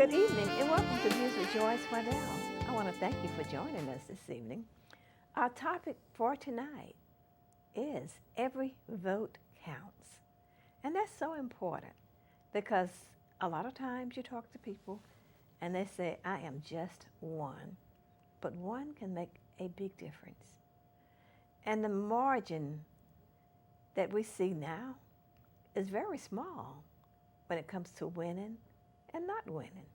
Good evening and welcome to Views with Joyce Waddell. I want to thank you for joining us this evening. Our topic for tonight is every vote counts. And that's so important because a lot of times you talk to people and they say, I am just one. But one can make a big difference. And the margin that we see now is very small when it comes to winning and not winning.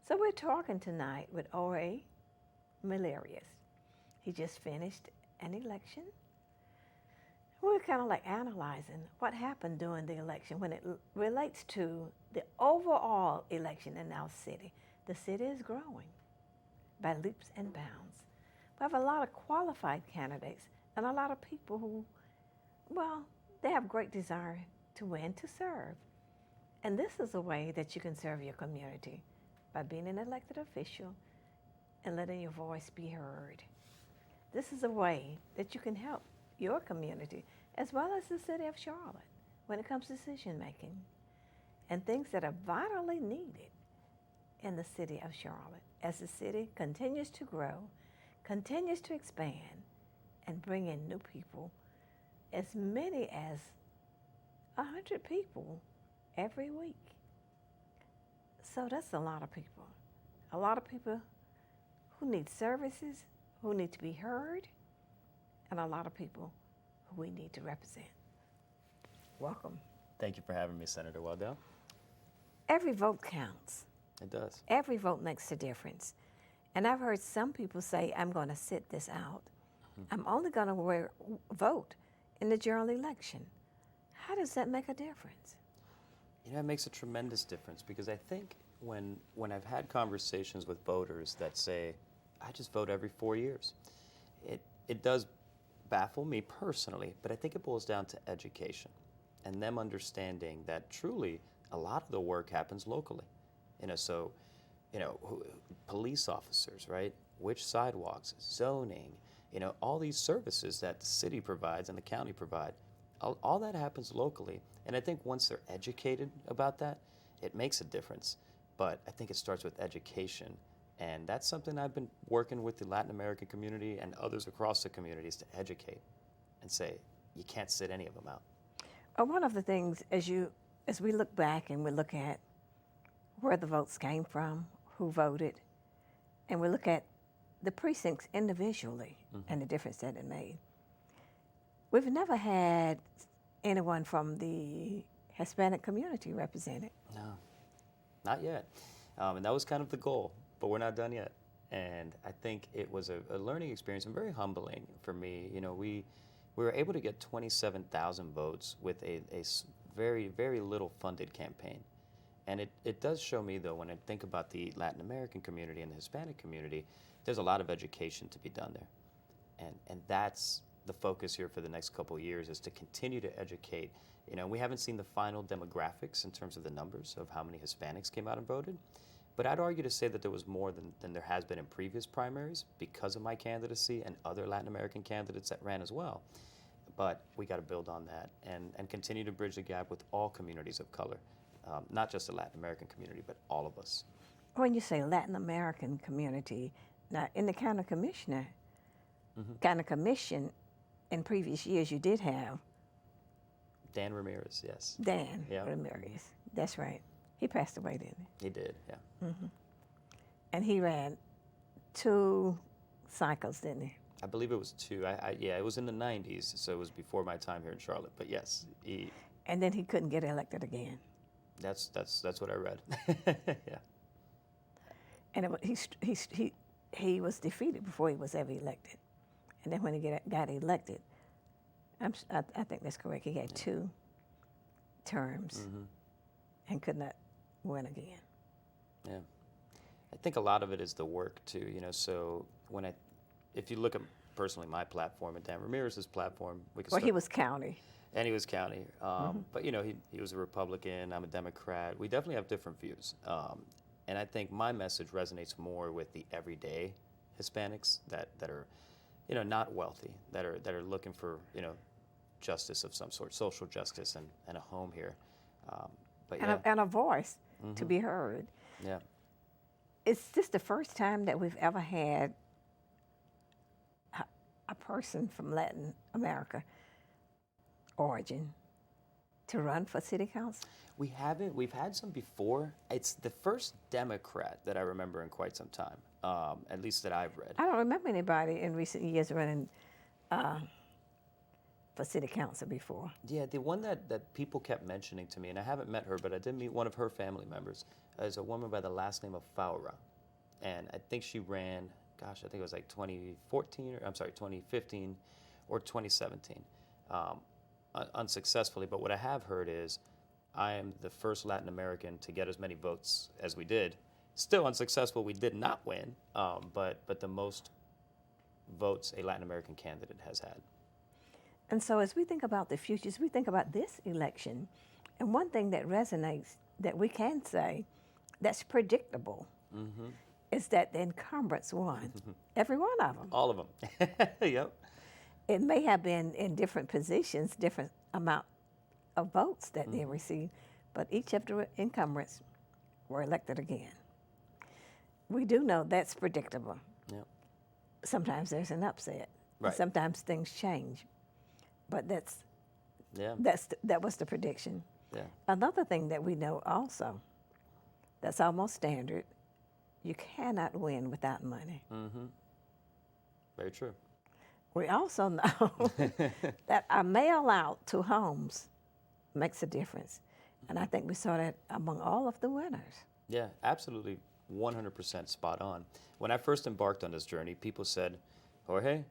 So we're talking tonight with O.A. Millares. He just finished an election. We're kind of like analyzing what happened during the election when it relates to the overall election in our city. The city is growing by leaps and bounds. We have a lot of qualified candidates and a lot of people who, well, they have great desire to win, to serve. And this is a way that you can serve your community by being an elected official and letting your voice be heard. This is a way that you can help your community as well as the city of Charlotte when it comes to decision making and things that are vitally needed in the city of Charlotte as the city continues to grow, continues to expand, and bring in new people, as many as 100 people every week. So that's a lot of people. A lot of people who need services, who need to be heard, and a lot of people who we need to represent. Welcome. Thank you for having me, Senator Waddell. Every vote counts. It does. Every vote makes a difference. And I've heard some people say, I'm going to sit this out. I'm only going to vote in the general election. How does that make a difference? You know, it makes a tremendous difference because I think when I've had conversations with voters that say, I just vote every 4 years, it does baffle me personally, but I think it boils down to education and them understanding that truly a lot of the work happens locally. So, police officers, right? Which sidewalks, zoning, all these services that the city provides and the county provide, all that happens locally. And I think once they're educated about that, it makes a difference. But I think it starts with education. And that's something I've been working with the Latin American community and others across the communities to educate and say, you can't sit any of them out. One of the things, as we look back and we look at where the votes came from, who voted, and we look at the precincts individually and the difference that it made, we've never had anyone from the Hispanic community represented. No, not yet. And that was kind of the goal, but we're not done yet. And I think it was a learning experience and very humbling for me. We were able to get 27,000 votes with a very, very little funded campaign. And it does show me, though, when I think about the Latin American community and the Hispanic community, there's a lot of education to be done there. And that's the focus here for the next couple of years, is to continue to educate. We haven't seen the final demographics in terms of the numbers of how many Hispanics came out and voted. But I'd argue to say that there was more than there has been in previous primaries because of my candidacy and other Latin American candidates that ran as well. But we got to build on that and continue to bridge the gap with all communities of color, not just the Latin American community, but all of us. When you say Latin American community, now in the county commissioner, county commission in previous years you did have Dan Ramirez, yes. Dan Ramirez, that's right. He passed away, didn't he? He did, yeah. And he ran 2 cycles, didn't he? I believe it was 2. It was in the 90s, so it was before my time here in Charlotte. But yes, he. And then he couldn't get elected again. That's what I read. Yeah. And he was defeated before he was ever elected. And then when he got elected, I think that's correct. He had 2 terms and could not win again. Yeah, I think a lot of it is the work too. So if you look at personally my platform and Dan Ramirez's platform, he was county. And he was county, but he was a Republican. I'm a Democrat. We definitely have different views, and I think my message resonates more with the everyday Hispanics that are, not wealthy, that are looking for justice of some sort, social justice and a home here. And a voice to be heard. Yeah. It's just the first time that we've ever had a person from Latin America origin to run for city council. We haven't. We've had some before. It's the first Democrat that I remember in quite some time, at least that I've read. I don't remember anybody in recent years running for city council before. Yeah, the one that people kept mentioning to me, and I haven't met her, but I did meet one of her family members, is a woman by the last name of Faura. And I think she ran, gosh, I think it was like 2014, or I'm sorry, 2015 or 2017, unsuccessfully. But what I have heard is I am the first Latin American to get as many votes as we did. Still unsuccessful, we did not win, but the most votes a Latin American candidate has had. And so as we think about the futures, we think about this election, and one thing that resonates that we can say that's predictable is that the incumbents won. Every one of them. All of them. Yep. It may have been in different positions, different amount of votes that they received, but each of the incumbents were elected again. We do know that's predictable. Yep. Sometimes there's an upset. Right. Sometimes things change. But Yeah. that was the prediction. Yeah. Another thing that we know also, that's almost standard, you cannot win without money. Very true. We also know that a mail out to homes makes a difference. And I think we saw that among all of the winners. Yeah, absolutely 100% spot on. When I first embarked on this journey, people said, Jorge,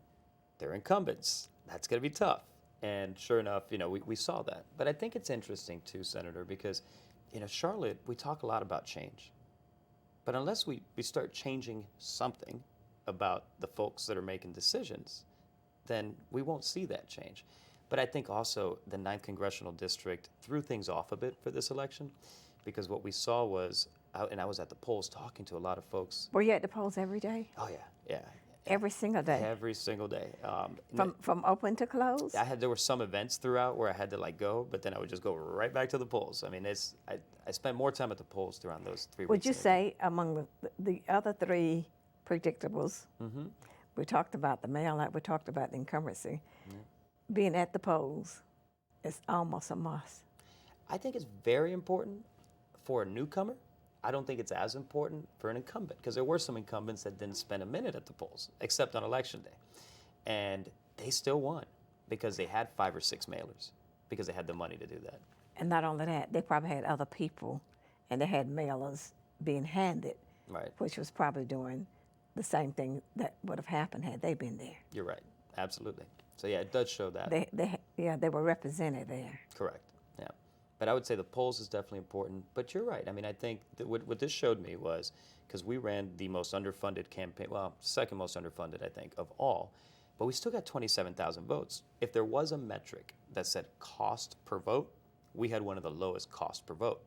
they're incumbents. That's going to be tough. And sure enough, we saw that. But I think it's interesting too, Senator, because, Charlotte, we talk a lot about change. But unless we start changing something about the folks that are making decisions, then we won't see that change. But I think also the 9th Congressional District threw things off a bit for this election, because what we saw was, and I was at the polls talking to a lot of folks. Were you at the polls every day? Oh, yeah. Every single day? Every single day. From open to close? There were some events throughout where I had to go, but then I would just go right back to the polls. I mean, I spent more time at the polls throughout those 3 weeks. Would you say among the other three predictables, we talked about the mail-out, we talked about the incumbency, being at the polls is almost a must? I think it's very important for a newcomer. I don't think it's as important for an incumbent, because there were some incumbents that didn't spend a minute at the polls, except on election day. And they still won because they had 5 or 6 mailers, because they had the money to do that. And not only that, they probably had other people, and they had mailers being handed, Right. which was probably doing the same thing that would have happened had they been there. You're right. Absolutely. So yeah, it does show that. They were represented there. Correct. Yeah. But I would say the polls is definitely important. But you're right. I mean, I think that what this showed me was, because we ran the most underfunded campaign, well, second most underfunded, I think, of all, but we still got 27,000 votes. If there was a metric that said cost per vote, we had one of the lowest cost per vote.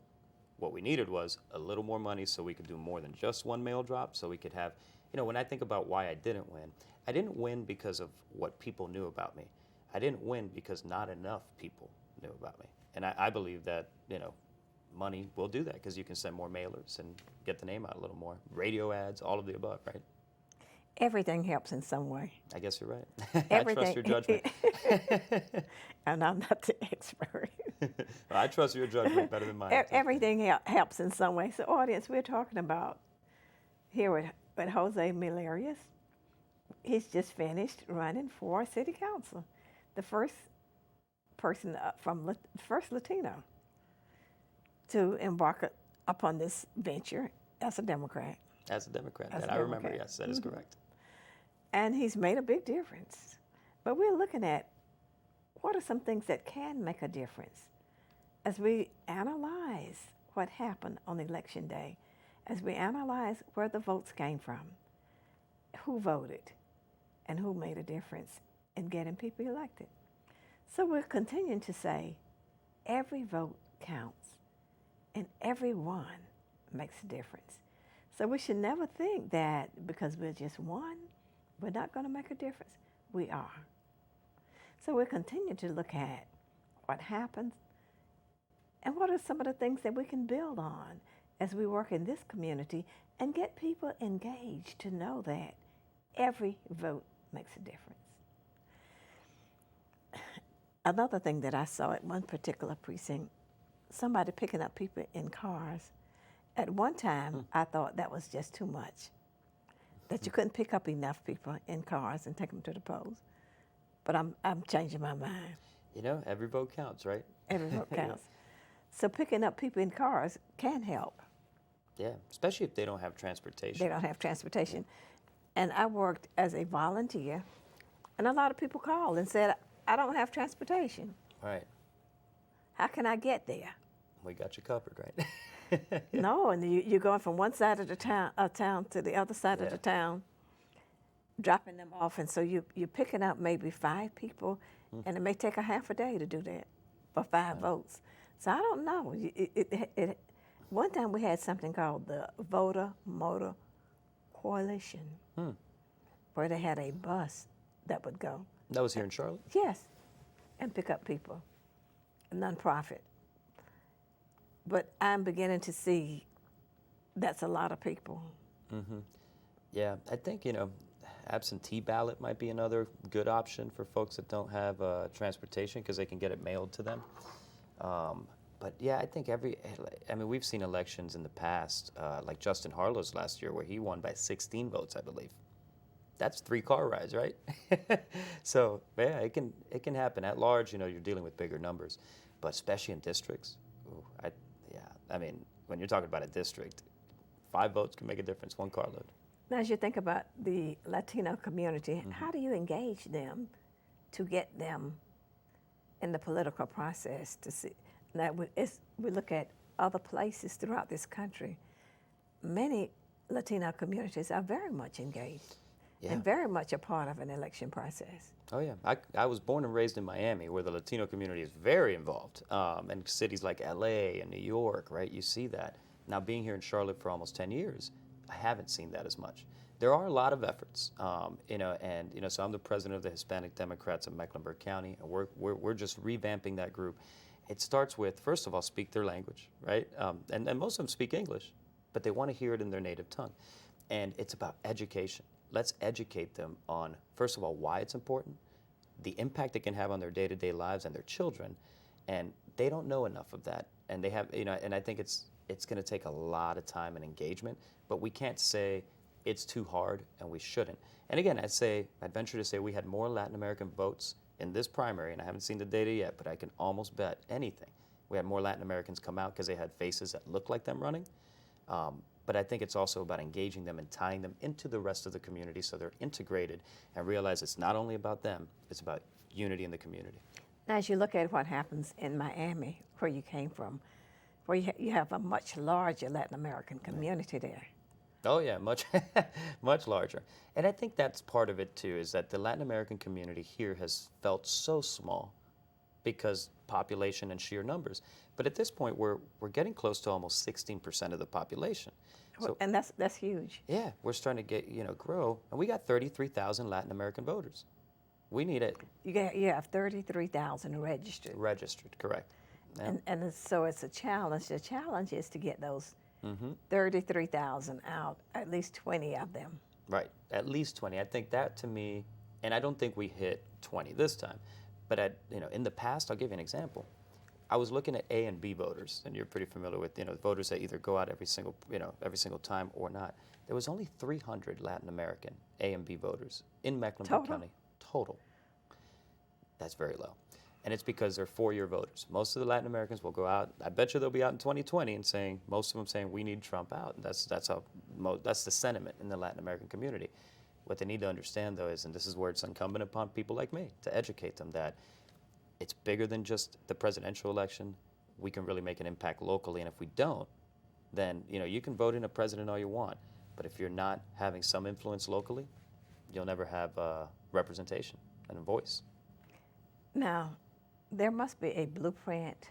What we needed was a little more money so we could do more than just one mail drop, so we could have, when I think about why I didn't win because of what people knew about me. I didn't win because not enough people knew about me. And I believe that, money will do that, because you can send more mailers and get the name out a little more. Radio ads, all of the above, right? Everything helps in some way. I guess you're right. Everything. I trust your judgment. And I'm not the expert. Well, I trust your judgment better than mine. Everything helps in some way. So, audience, we're talking about here with Jose Millares. He's just finished running for city council, the first person first Latino to embark upon this venture as a Democrat. As a Democrat, As a that I remember, Democrat. yes, that is correct. And he's made a big difference. But we're looking at what are some things that can make a difference as we analyze what happened on election day, as we analyze where the votes came from, who voted, and who made a difference in getting people elected. So we're continuing to say every vote counts and every one makes a difference. So we should never think that because we're just one, we're not going to make a difference. We are. So we'll continue to look at what happens and what are some of the things that we can build on as we work in this community and get people engaged to know that every vote makes a difference. Another thing that I saw at one particular precinct, somebody picking up people in cars. At one time, I thought that was just too much, that you couldn't pick up enough people in cars and take them to the polls. But I'm changing my mind. You know, every vote counts, right? Every vote counts. So picking up people in cars can help. Yeah, especially if they don't have transportation. They don't have transportation. And I worked as a volunteer, and a lot of people called and said, I don't have transportation. Right. How can I get there? We got you covered, right? No, and you're going from one side of the town to the other side of the town, dropping them off. And so you're picking up maybe 5 people, and it may take a half a day to do that for 5 votes. So I don't know. One time we had something called the Voter Motor Coalition, where they had a bus that would go. That was here in Charlotte? Yes, and pick up people, a nonprofit. But I'm beginning to see that's a lot of people. Yeah, I think, you know, absentee ballot might be another good option for folks that don't have transportation because they can get it mailed to them. But yeah, I think we've seen elections in the past, like Justin Harlow's last year, where he won by 16 votes, I believe. That's 3 car rides, right? So yeah, it can happen. At large, you know, you're dealing with bigger numbers, but especially in districts. I mean, when you're talking about a district, 5 votes can make a difference, 1 carload. Now, as you think about the Latino community, how do you engage them to get them in the political process to see? Now, we look at other places throughout this country. Many Latino communities are very much engaged and very much a part of an election process. Oh yeah, I was born and raised in Miami, where the Latino community is very involved, and cities like LA and New York, right? You see that. Now, being here in Charlotte for almost 10 years, I haven't seen that as much. There are a lot of efforts, so I'm the president of the Hispanic Democrats of Mecklenburg County, and we're just revamping that group. It starts with, first of all, speak their language, right? And most of them speak English, but they want to hear it in their native tongue. And it's about education. Let's educate them on, first of all, why it's important, the impact it can have on their day-to-day lives and their children, and they don't know enough of that. And they have, and I think it's going to take a lot of time and engagement, but we can't say it's too hard and we shouldn't. And again, I'd venture to say we had more Latin American votes in this primary, and I haven't seen the data yet, but I can almost bet anything. We had more Latin Americans come out because they had faces that looked like them running. But I think it's also about engaging them and tying them into the rest of the community so they're integrated and realize it's not only about them, it's about unity in the community. Now, as you look at what happens in Miami, where you came from, where you have a much larger Latin American community there. Oh yeah, much larger. And I think that's part of it too, is that the Latin American community here has felt so small because population and sheer numbers. But at this point, we're getting close to almost 16% of the population. So, and that's huge. Yeah, we're starting to get, grow. And we got 33,000 Latin American voters. We need it. You have 33,000 registered. Registered, correct. Yeah. And so it's a challenge. The challenge is to get those 33,000 out, at least 20 of them. Right, at least 20. I think that to me, and I don't think we hit 20 this time, but in the past, I'll give you an example. I was looking at A and B voters, and you're pretty familiar with voters that either go out every single time or not. There was only 300 Latin American A and B voters in Mecklenburg County total. That's very low, and it's because they're 4-year voters. Most of the Latin Americans will go out. I bet you they'll be out in 2020 and most of them saying we need Trump out. And that's the sentiment in the Latin American community. What they need to understand though is, and this is where it's incumbent upon people like me to educate them that it's bigger than just the presidential election. We can really make an impact locally, and if we don't, then you can vote in a president all you want, but if you're not having some influence locally, you'll never have representation and a voice. Now, there must be a blueprint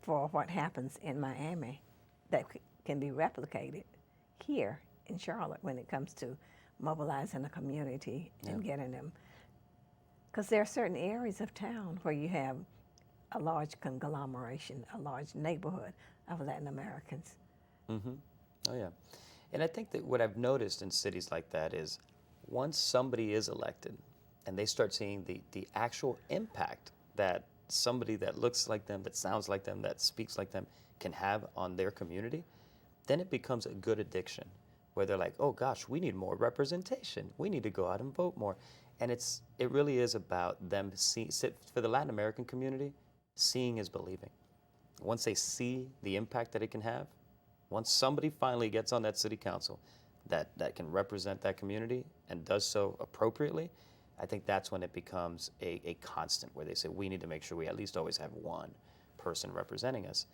for what happens in Miami that can be replicated here in Charlotte when it comes to mobilizing the community and getting them. Because there are certain areas of town where you have a large conglomeration, a large neighborhood of Latin Americans. Mm-hmm. Oh, yeah. And I think that what I've noticed in cities like that is once somebody is elected and they start seeing the actual impact that somebody that looks like them, that sounds like them, that speaks like them can have on their community, then it becomes a good addiction where they're like, oh gosh, we need more representation. We need to go out and vote more. And it really is about them for the Latin American community, seeing is believing. Once they see the impact that it can have, once somebody finally gets on that city council that can represent that community and does so appropriately, I think that's when it becomes a constant where they say we need to make sure we at least always have one person representing us.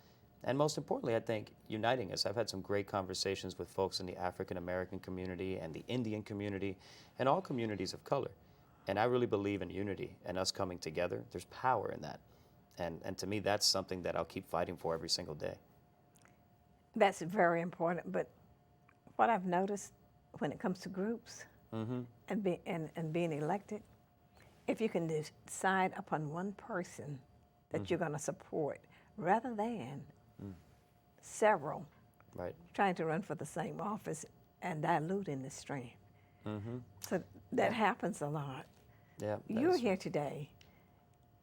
And most importantly, I think uniting us. I've had some great conversations with folks in the African American community and the Indian community and all communities of color. And I really believe in unity and us coming together. There's power in that. And to me, that's something that I'll keep fighting for every single day. That's very important. But what I've noticed when it comes to groups and being elected, if you can decide upon one person that you're going to support rather than several trying to run for the same office and diluting the strength. So that happens a lot. Yeah, You're here today,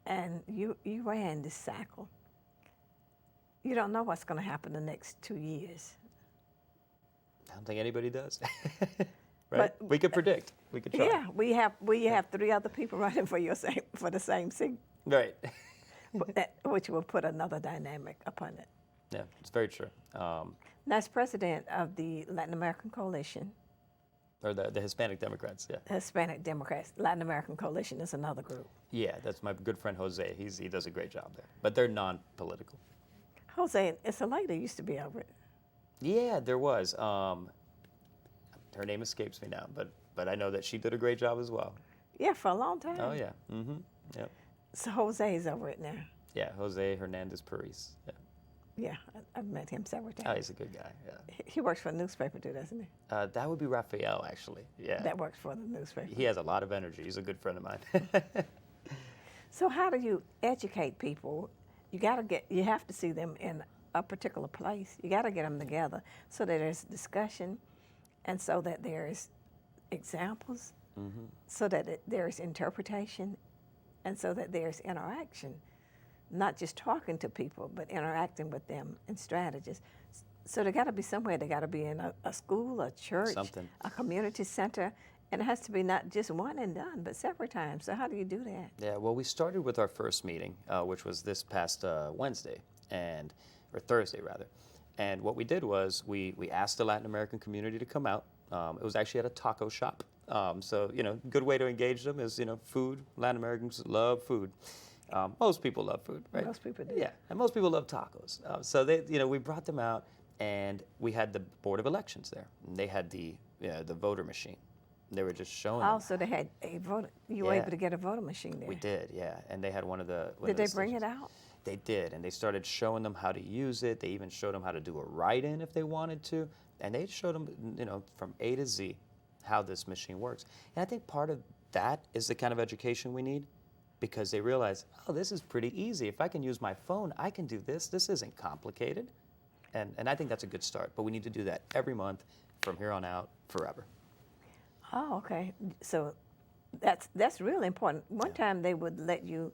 and you ran this cycle. You don't know what's going to happen the next 2 years. I don't think anybody does. Right? But we could predict. We could try. Yeah, we have 3 other people running for the same seat, Right. which will put another dynamic upon it. Yeah, it's very true. That's president of the Latin American Coalition. Or the Hispanic Democrats, yeah. Hispanic Democrats. Latin American Coalition is another group. Yeah, that's my good friend Jose. He does a great job there. But they're non-political. Jose, it's a lady used to be over it. Yeah, there was. Her name escapes me now, but I know that she did a great job as well. Yeah, for a long time. Oh, yeah. Yep. So Jose's over it now. Yeah, Jose Hernandez Paris. Yeah. Yeah, I've met him several times. Oh, he's a good guy, yeah. He works for a newspaper too, doesn't he? That would be Raphael, actually. Yeah. That works for the newspaper. He has a lot of energy. He's a good friend of mine. So how do you educate people? You have to see them in a particular place. You got to get them together so that there's discussion, and so that there's examples, so that there's interpretation, and so that there's interaction. Not just talking to people, but interacting with them and strategies. So they got to be somewhere. They got to be in a school, a church, a community center, and it has to be not just one and done, but several times. So how do you do that? Yeah, well, we started with our first meeting, which was this past Wednesday, or Thursday rather. And what we did was we asked the Latin American community to come out. It was actually at a taco shop. So, good way to engage them is, food. Latin Americans love food. Most people love food, right? Most people do. Yeah, and most people love tacos. So we brought them out, and we had the Board of Elections there. And they had the voter machine. They were just showing. Oh, so they had a voter. You were able to get a voter machine there. We did, yeah. And they had one of the. Did they bring it out? They did, and they started showing them how to use it. They even showed them how to do a write-in if they wanted to, and they showed them, from A to Z, how this machine works. And I think part of that is the kind of education we need. Because they realize, oh, this is pretty easy. If I can use my phone, I can do this. This isn't complicated. And I think that's a good start. But we need to do that every month from here on out, forever. Oh, okay. So that's really important. One time they would let you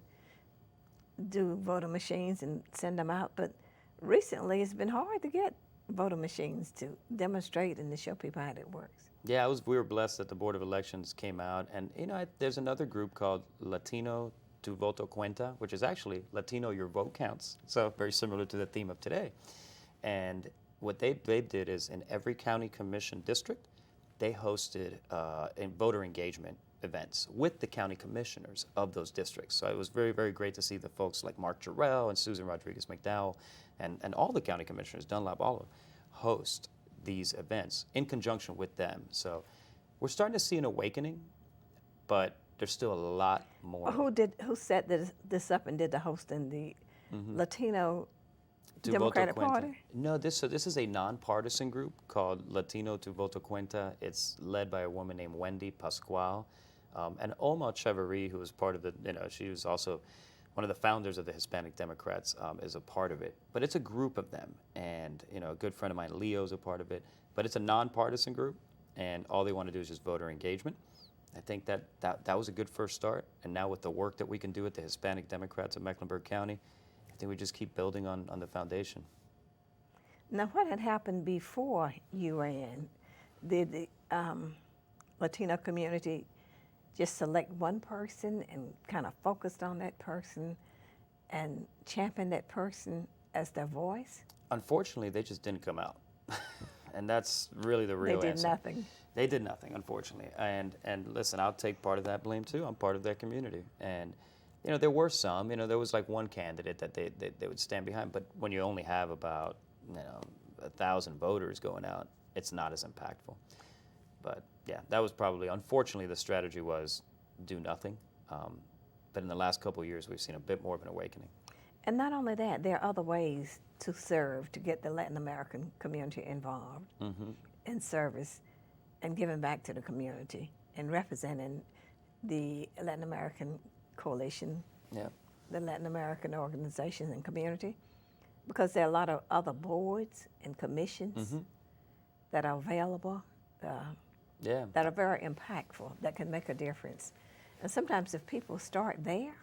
do voter machines and send them out, but recently it's been hard to get voter machines to demonstrate and to show people how it works. Yeah, we were blessed that the Board of Elections came out, and there's another group called Latino Tu Voto Cuenta, which is actually Latino Your Vote Counts. So very similar to the theme of today. And what they did is in every county commission district, they hosted voter engagement events with the county commissioners of those districts. So it was very, very great to see the folks like Mark Jarrell and Susan Rodriguez McDowell and all the county commissioners, Dunlap, all of them, host these events in conjunction with them. So we're starting to see an awakening, but there's still a lot more. Who set this up and did the hosting? The Latino Democratic Party? No, this is a nonpartisan group called Latino Tu Voto Cuenta. It's led by a woman named Wendy Pascual, and Olma Cheverry, who was part of she was also one of the founders of the Hispanic Democrats is a part of it. But it's a group of them, and a good friend of mine, Leo's a part of it. But it's a nonpartisan group, and all they want to do is just voter engagement. I think that was a good first start, and now with the work that we can do with the Hispanic Democrats of Mecklenburg County, I think we just keep building on the foundation. Now, what had happened before you ran? Did the Latino community just select one person and kind of focused on that person and champion that person as their voice? Unfortunately, they just didn't come out. And that's really the real answer. They did nothing. They did nothing, unfortunately. And listen, I'll take part of that blame too. I'm part of that community. And there were some, there was like one candidate that they would stand behind, but when you only have about 1,000 voters going out, it's not as impactful. But yeah, that was probably, unfortunately, the strategy was do nothing. But in the last couple of years, we've seen a bit more of an awakening. And not only that, there are other ways to serve, to get the Latin American community involved in service and giving back to the community and representing the Latin American coalition, the Latin American organizations and community, because there are a lot of other boards and commissions that are available, that are very impactful, that can make a difference. And sometimes if people start there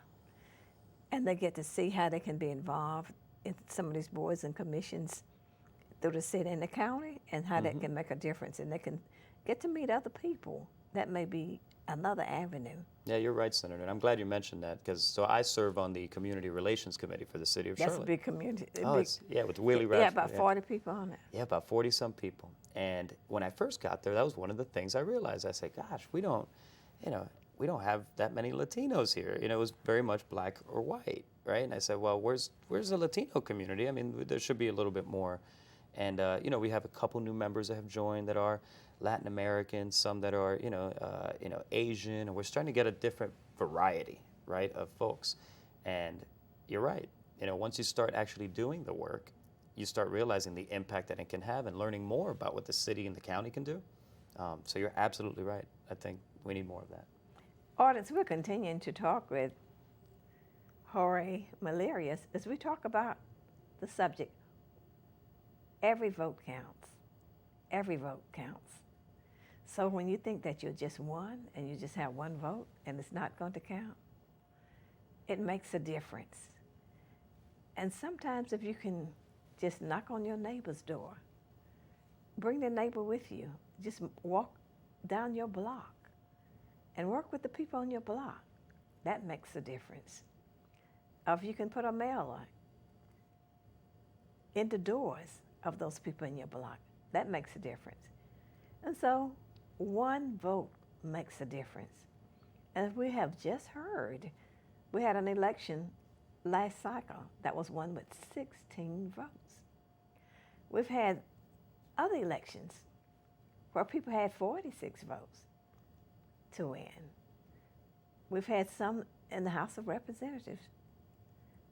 and they get to see how they can be involved in some of these boards and commissions through the city and the county, and how that can make a difference, and they can get to meet other people, that may be another avenue. Yeah, you're right, Senator. And I'm glad you mentioned that, because I serve on the Community Relations Committee for the City of Charlotte. That's a big community. With Willie Radford. Yeah, about 40 people on it. Yeah, about 40-some people. And when I first got there, that was one of the things I realized. I said, gosh, we don't have that many Latinos here. It was very much black or white, right? And I said, well, where's the Latino community? I mean, there should be a little bit more. And we have a couple new members that have joined that are Latin American, some that are Asian, and we're starting to get a different variety, right, of folks. And you're right. Once you start actually doing the work, you start realizing the impact that it can have and learning more about what the city and the county can do. So you're absolutely right. I think we need more of that. Audience, we're continuing to talk with Joyce Millares as we talk about the subject, every vote counts. Every vote counts. So when you think that you're just one and you just have one vote and it's not going to count, it makes a difference. And sometimes if you can just knock on your neighbor's door, bring the neighbor with you, just walk down your block and work with the people on your block, that makes a difference. Or if you can put a mailer in the doors of those people in your block, that makes a difference. And so one vote makes a difference. And as we have just heard, we had an election last cycle that was won with 16 votes. We've had other elections where people had 46 votes to win. We've had some in the House of Representatives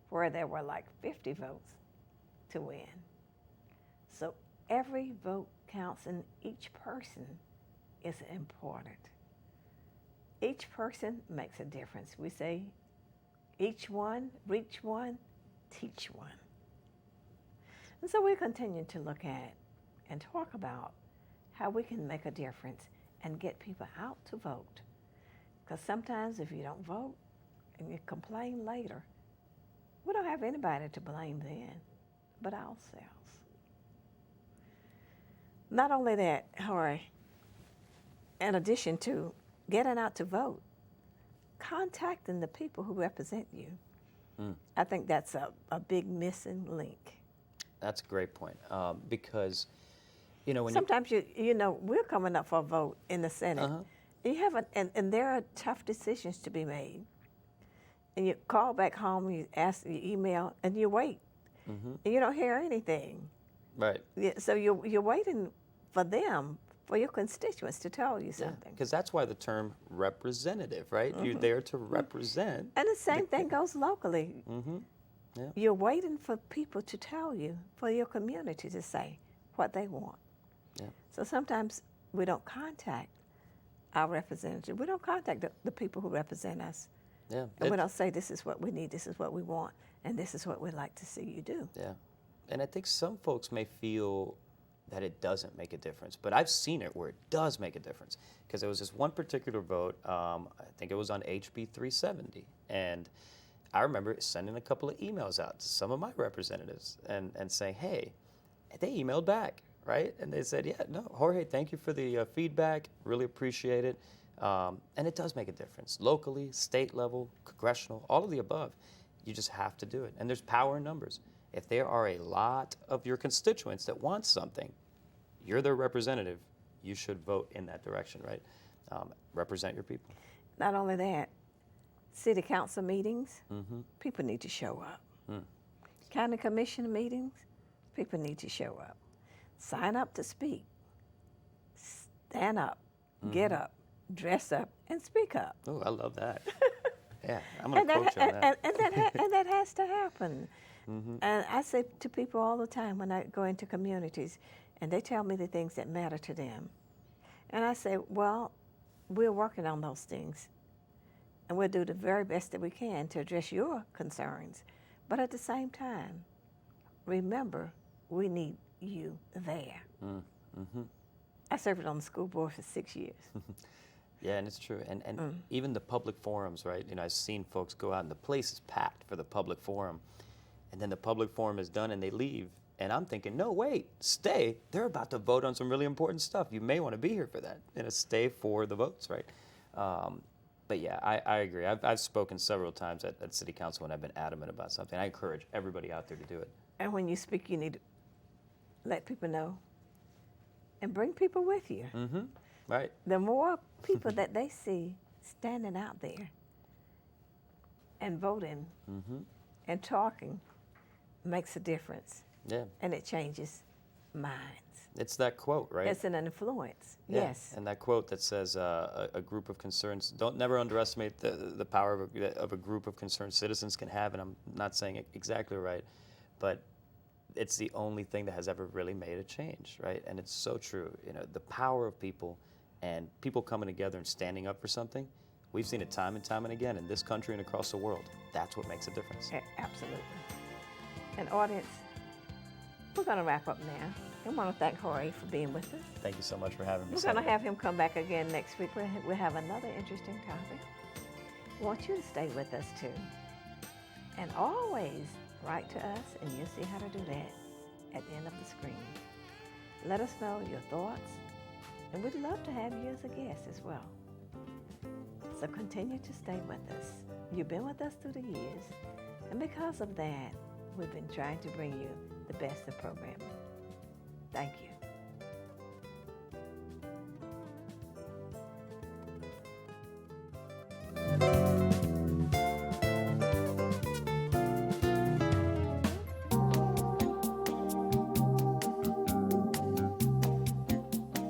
where there were like 50 votes to win. So every vote counts, and each person is important. Each person makes a difference. We say, each one, reach one, teach one. And so we continue to look at and talk about how we can make a difference and get people out to vote. Because sometimes if you don't vote and you complain later, we don't have anybody to blame then but ourselves. Not only that, Jorge, in addition to getting out to vote, contacting the people who represent you. I think that's a big missing link. That's a great point, because when sometimes we're coming up for a vote in the Senate. You have and there are tough decisions to be made. And you call back home, you ask, you email, and you wait, and you don't hear anything. Right. So you're waiting for them, for your constituents to tell you something. Because that's why the term representative, right? You're there to represent. And the same thing goes locally. Yeah. You're waiting for people to tell you, for your community to say what they want. Yeah. So sometimes we don't contact our representatives. We don't contact the people who represent us Yeah. And we don't say, this is what we need, this is what we want, and this is what we'd like to see you do. Yeah. And I think some folks may feel that it doesn't make a difference, but I've seen it where it does make a difference. Because there was this one particular vote, I think it was on HB 370, and I remember sending a couple of emails out to some of my representatives and saying, hey, they emailed back, right? And they said, yeah, no, Jorge, thank you for the feedback, really appreciate it. And it does make a difference, locally, state level, congressional, all of the above. You just have to do it. And there's power in numbers. If there are a lot of your constituents that want something, you're their representative, you should vote in that direction, right? Represent your people. Not only that, city council meetings, people need to show up. County commission meetings, people need to show up. Sign up to speak. Stand up, get up, dress up, and speak up. Oh, I love that. Yeah, I'm going to coach on that. And that has to happen. And I say to people all the time when I go into communities, and they tell me the things that matter to them. And I say, well, we're working on those things. And we'll do the very best that we can to address your concerns. But at the same time, remember, we need you there. I served on the school board for 6 years. Yeah, and it's true. And even the public forums, right? You know, I've seen folks go out and the place is packed for the public forum. And then the public forum is done and they leave. And I'm thinking, no, wait, stay. They're about to vote on some really important stuff. You may want to be here for that. You know, stay for the votes, right? But yeah, I agree. I've spoken several times at City Council when I've been adamant about something. I encourage everybody out there to do it. And when you speak, you need to let people know and bring people with you. Right. The more people that they see standing out there and voting and talking makes a difference. Yeah. And it changes minds. It's that quote, right? It's an influence. Yeah. Yes. And that quote that says a group of concerned, don't never underestimate the power of a group of concerned citizens can have, and I'm not saying it exactly right, but it's the only thing that has ever really made a change, right? And it's so true. You know, the power of people and people coming together and standing up for something, we've seen it time and time and again in this country and across the world. That's what makes a difference. Absolutely. And audience, we're going to wrap up now. I want to thank Jorge for being with us. Thank you so much for having me. We're going to have him come back again next week. We'll have another interesting topic. We want you to stay with us too. And always write to us, and you'll see how to do that at the end of the screen. Let us know your thoughts, and we'd love to have you as a guest as well. So continue to stay with us. You've been with us through the years, and because of that, we've been trying to bring you the best of programming. Thank you.